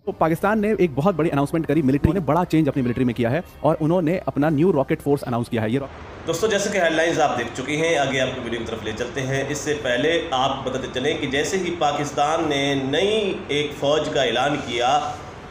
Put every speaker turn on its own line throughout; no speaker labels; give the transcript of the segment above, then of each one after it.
तो पाकिस्तान ने एक बहुत बड़ी अनाउंसमेंट करी, मिलिट्री ने बड़ा चेंज अपनी मिलिट्री में किया है और उन्होंने अपना न्यू रॉकेट फोर्स अनाउंस किया है। ये
दोस्तों जैसे कि हेडलाइंस आप देख चुके हैं, आगे आपको वीडियो की तरफ ले चलते हैं। इससे पहले आप बताते चलें कि जैसे ही पाकिस्तान ने नई एक फ़ौज का ऐलान किया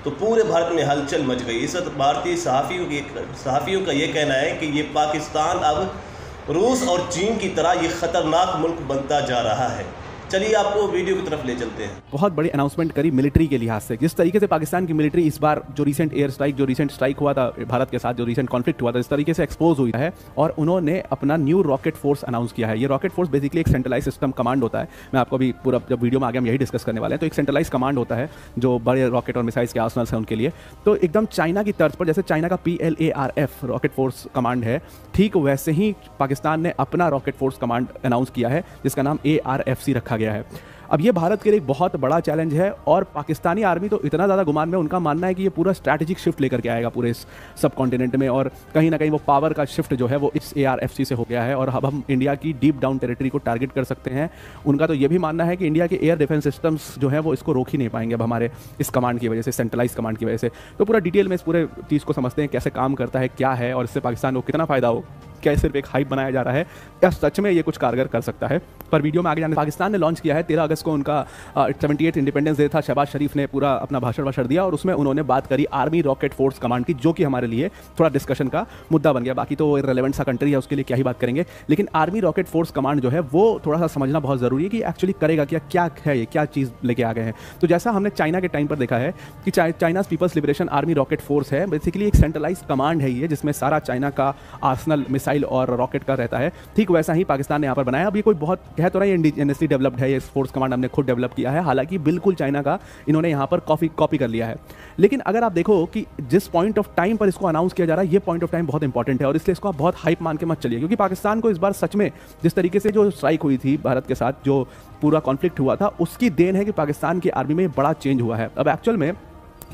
तो पूरे भारत में हलचल मच गई। इस वक्त भारतीय सहाफ़ियों का ये कहना है कि ये पाकिस्तान अब रूस और चीन की तरह ये ख़तरनाक मुल्क बनता जा रहा है। चलिए आपको वीडियो की तरफ ले चलते हैं।
बहुत बड़ी अनाउंसमेंट करी मिलिट्री के लिहाज से, जिस तरीके से पाकिस्तान की मिलिट्री इस बार जो रिसेंट एयर स्ट्राइक, जो रिसेंट स्ट्राइक हुआ था भारत के साथ, जो रिसेंट कॉन्फ्लिक्ट हुआ था, इस तरीके से एक्सपोज हुई है और उन्होंने अपना न्यू रॉकेट फोर्स अनाउंस किया है। ये रॉकेट फोर्स बेसिकली एक सेंट्रलाइज सिस्टम कमांड होता है। मैं आपको अभी पूरा जब वीडियो में आगे हम यही डिस्कस करने वाले हैं। तो एक सेंट्रलाइज कमांड होता है जो बड़े रॉकेट और मिसाइल्स के आर्सनल्स हैं उनके लिए। तो एकदम चाइना की तर्ज पर, जैसे चाइना का PLARF रॉकेट फोर्स कमांड है, ठीक वैसे ही पाकिस्तान ने अपना रॉकेट फोर्स कमांड अनाउंस किया है जिसका नाम ARFC रखा गया है। अब ये भारत के लिए एक बहुत बड़ा चैलेंज है और पाकिस्तानी आर्मी तो इतना ज़्यादा गुमान में, उनका मानना है कि ये पूरा स्ट्रैटेजिक शिफ्ट लेकर के आएगा पूरे इस सब कॉन्टिनेंट में और कहीं ना कहीं वो पावर का शिफ्ट जो है वो इस ARFC से हो गया है और अब हम इंडिया की डीप डाउन टेरिटरी को टारगेट कर सकते हैं। उनका तो ये भी मानना है कि इंडिया के एयर डिफेंस सिस्टम्स जो है वो इसको रोक ही नहीं पाएंगे अब हमारे इस कमांड की वजह से, सेंट्रलाइज कमांड की वजह से। तो पूरा डिटेल में इस पूरे चीज़ को समझते हैं, कैसे काम करता है, क्या है और इससे पाकिस्तान को कितना फ़ायदा हो, क्या सिर्फ एक हाइप बनाया जा रहा है या सच में ये कुछ कारगर कर सकता है। पर वीडियो में आगे जाने, पाकिस्तान ने लॉन्च किया है 13 अगस्त को, उनका 78 इंडिपेंडेंस डे था। शहबाज शरीफ ने पूरा अपना भाषण दिया और उसमें उन्होंने बात करी आर्मी रॉकेट फोर्स कमांड की, जो कि हमारे लिए थोड़ा डिस्कशन का मुद्दा बन गया। बाकी तो रिलेवेंट सा कंट्री है, उसके लिए क्या ही बात करेंगे, लेकिन आर्मी रॉकेट फोर्स कमांड जो है वो थोड़ा सा समझना बहुत ज़रूरी है कि एक्चुअली करेगा क्या है, ये क्या चीज़ लेके आ गए हैं। तो जैसा हमने चाइना के टाइम पर देखा है कि China People's Liberation Army Rocket Force है, बेसिकली एक सेंट्रलाइज कमांड है ये, जिसमें सारा चाइना का आर्सनल, मिसाइल और रॉकेट रहता है। ठीक वैसा ही पाकिस्तान ने यहाँ पर बनाया। अब ये कोई बहुत कह तो नहीं इंडिजिनियसली डेवलप्ड है, ये फोर्स कमांड हमने खुद डेवलप किया है, हालांकि बिल्कुल चाइना का इन्होंने यहाँ पर कॉपी कर लिया है। लेकिन अगर आप देखो कि जिस पॉइंट ऑफ टाइम पर इसको अनाउंस किया जा रहा है, ये पॉइंट ऑफ टाइम बहुत इंपॉर्टेंट है और इसलिए इसको आप बहुत हाइप मान के मत चलिए, क्योंकि पाकिस्तान को इस बार सच में जिस तरीके से जो स्ट्राइक हुई थी भारत के साथ, जो पूरा कॉन्फ्लिक्ट हुआ था, उसकी देन है कि पाकिस्तान की आर्मी में बड़ा चेंज हुआ है। अब एक्चुअल में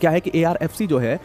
क्या है कि ARFC जो है,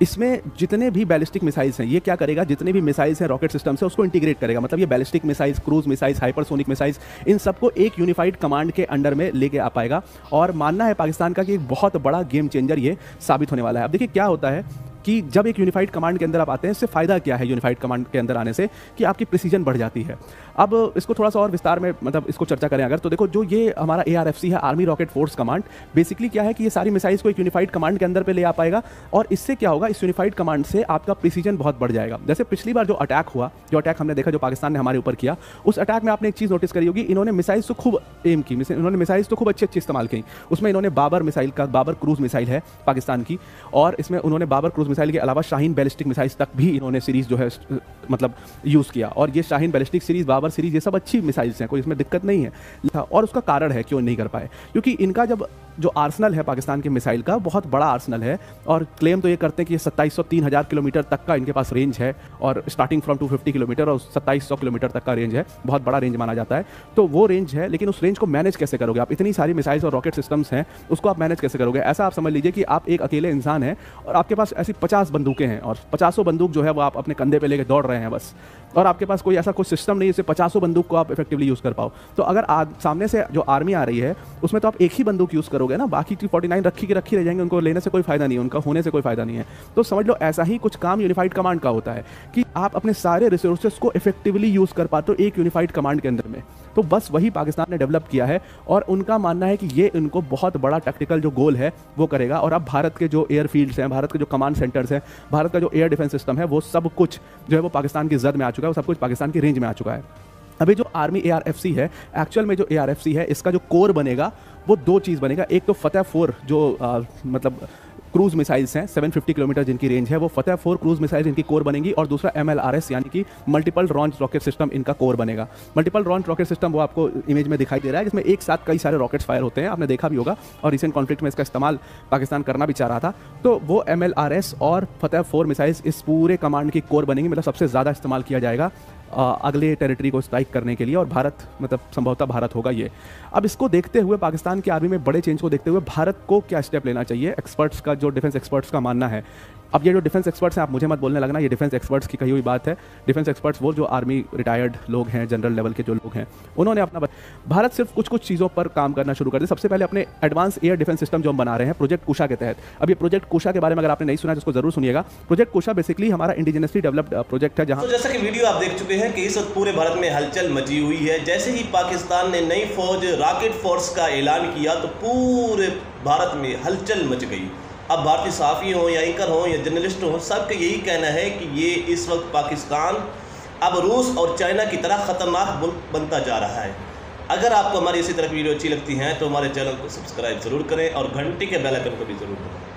इसमें जितने भी बैलिस्टिक मिसाइल्स हैं, ये क्या करेगा, जितने भी मिसाइल्स हैं रॉकेट सिस्टम से, उसको इंटीग्रेट करेगा। मतलब ये ballistic missiles, cruise missiles, hypersonic missiles, इन सबको एक यूनिफाइड कमांड के अंडर में लेके आ पाएगा और मानना है पाकिस्तान का कि एक बहुत बड़ा गेम चेंजर ये साबित होने वाला है। अब देखिए क्या होता है कि जब एक यूनिफाइड कमांड के अंदर आप आते हैं, इससे फ़ायदा क्या है यूनिफाइड कमांड के अंदर आने से, कि आपकी प्रिसीजन बढ़ जाती है। अब इसको थोड़ा सा और विस्तार में मतलब इसको चर्चा करें अगर, तो देखो जो ये हमारा ARFC है, army Rocket force command, basically क्या है कि ये सारी मिसाइल्स को एक यूनिफाइड कमांड के अंदर पे ले आ पाएगा और इससे क्या होगा, इस यूनिफाइड कमांड से आपका प्रिसीजन बहुत बढ़ जाएगा। जैसे पिछली बार जो अटैक हुआ, जो अटैक हमने देखा, जो पाकिस्तान ने हमारे ऊपर किया, उस अटैक में आपने एक चीज़ नोटिस करी होगी, इन्होंने मिसाइल्स तो खूब एम की, इन्होंने मिसाइल्स तो खूब अच्छी इस्तेमाल की। उसमें इन्होंने बाबर मिसाइल का, बाबर क्रूज मिसाइल है पाकिस्तान की, और इसमें उन्होंने बाबर क्रूज मिसाइल के अलावा शाहीन बैलिस्टिक मिसाइल्स तक भी इन्होंने सीरीज़ जो है मतलब यूज़ किया। और ये Shaheen ballistic series, Babur series, ये सब अच्छी मिसाइल्स हैं, कोई इसमें दिक्कत नहीं है। और उसका कारण है क्यों नहीं कर पाए, क्योंकि इनका जब जो आर्सनल है पाकिस्तान के मिसाइल का, बहुत बड़ा आर्सनल है और क्लेम तो ये करते हैं कि ये 2700-3000 किलोमीटर तक का इनके पास रेंज है और स्टार्टिंग फ्रॉम 250 किलोमीटर और 2700 किलोमीटर तक का रेंज है, बहुत बड़ा रेंज माना जाता है। तो वो रेंज है, लेकिन उस रेंज को मैनेज कैसे करोगे आप, इतनी सारी मिसाइल्स और रॉकेट सिस्टम्स हैं, उसको आप मैनेज कैसे करोगे। ऐसा आप समझ लीजिए कि आप एक अकेले इंसान हैं और आपके पास ऐसी 50 बंदूकें हैं और 50 बंदूक जो है वो आप अपने कंधे पे लेके दौड़ रहे हैं बस, और आपके पास कोई ऐसा कोई सिस्टम नहीं है जिससे 50 बंदूक को आप इफेक्टिवली यूज़ कर पाओ। तो अगर सामने से जो आर्मी आ रही है उसमें तो आप एक ही बंदूक यूज़ करोगे ना, बाकी 49 रखी रह जाएंगे, उनको लेने से कोई फायदा नहीं है, उनका होने से कोई फायदा नहीं है। तो समझ लो ऐसा ही कुछ काम यूनिफाइड कमांड का होता है कि आप अपने सारे रिसोर्सेज को इफेक्टिवली यूज़ कर पाते हो एक यूनिफाइड कमांड के अंदर में। तो बस वही पाकिस्तान ने डेवलप किया है और उनका मानना है कि ये इनको बहुत बड़ा टैक्टिकल जो गोल है वो करेगा। और अब भारत के जो एयरफील्ड्स हैं, भारत के जो कमांड सेंटर्स हैं, भारत का जो एयर डिफेंस सिस्टम है, वो सब कुछ जो है वो पाकिस्तान की जद में आ चुका है, वो सब कुछ पाकिस्तान की रेंज में आ चुका है। अभी जो आर्मी ARFC है, एक्चुअल में जो ARFC है, इसका जो कोर बनेगा वो दो चीज़ बनेगा। एक तो फतेह 4 जो मतलब क्रूज मिसाइल्स हैं, 750 किलोमीटर जिनकी रेंज है, वो फतेह 4 क्रूज मिसाइल्स इनकी कोर बनेंगी, और दूसरा MLRS यानी कि मल्टीपल लॉन्च रॉकेट सिस्टम इनका कोर बनेगा। मल्टीपल लॉन्च रॉकेट सिस्टम वो आपको इमेज में दिखाई दे रहा है, जिसमें एक साथ कई सारे रॉकेट्स फायर होते हैं, आपने देखा भी होगा, और रिसेंट कॉन्फ्लिक्ट में इसका इस्तेमाल पाकिस्तान करना भी चाह रहा था। तो वो MLRS और फतेह 4 मिसाइल्स इस पूरे कमांड की कोर बनेंगी, मतलब सबसे ज़्यादा इस्तेमाल किया जाएगा अगले टेरिटरी को स्ट्राइक करने के लिए, और भारत मतलब संभवतः भारत होगा ये। अब इसको देखते हुए, पाकिस्तान की आर्मी में बड़े चेंज को देखते हुए भारत को क्या स्टेप लेना चाहिए, एक्सपर्ट्स का, जो डिफेंस एक्सपर्ट्स का मानना है। अब ये जो डिफेंस एक्सपर्ट्स हैं, आप मुझे मत बोलने लगना, ये डिफेंस एक्सपर्ट्स की कही हुई बात है। डिफेंस एक्सपर्ट्स वो जो आर्मी रिटायर्ड लोग हैं, जनरल लेवल के जो लोग हैं, उन्होंने अपना भारत सिर्फ कुछ कुछ चीज़ों पर काम करना शुरू कर दिया। सबसे पहले अपने एडवांस एयर डिफेंस सिस्टम जो हम बना रहे हैं प्रोजेक्ट कुशा के तहत। अब ये प्रोजेक्ट कुशा के बारे में अगर आपने नहीं सुना है तो उसको जरूर सुनिएगा। प्रोजेक्ट कुशा बेसिकली हमारा इंडिजिनसली डेवलप्ड प्रोजेक्ट है, जहां
तो जैसा कि वीडियो आप देख चुके हैं कि इस वक्त पूरे भारत में हलचल मची हुई है। जैसे ही पाकिस्तान ने नई फौज रॉकेट फोर्स का ऐलान किया तो पूरे भारत में हलचल मच गई। अब भारतीय सहाफ़ी हों या एंकर हों या जर्नलिस्ट हों, सबका यही कहना है कि ये इस वक्त पाकिस्तान अब रूस और चाइना की तरह ख़तरनाक मुल्क बनता जा रहा है। अगर आपको हमारी इसी तरह की वीडियो अच्छी लगती हैं तो हमारे चैनल को सब्सक्राइब ज़रूर करें और घंटी के बेल आइकन को भी ज़रूर दबाएं।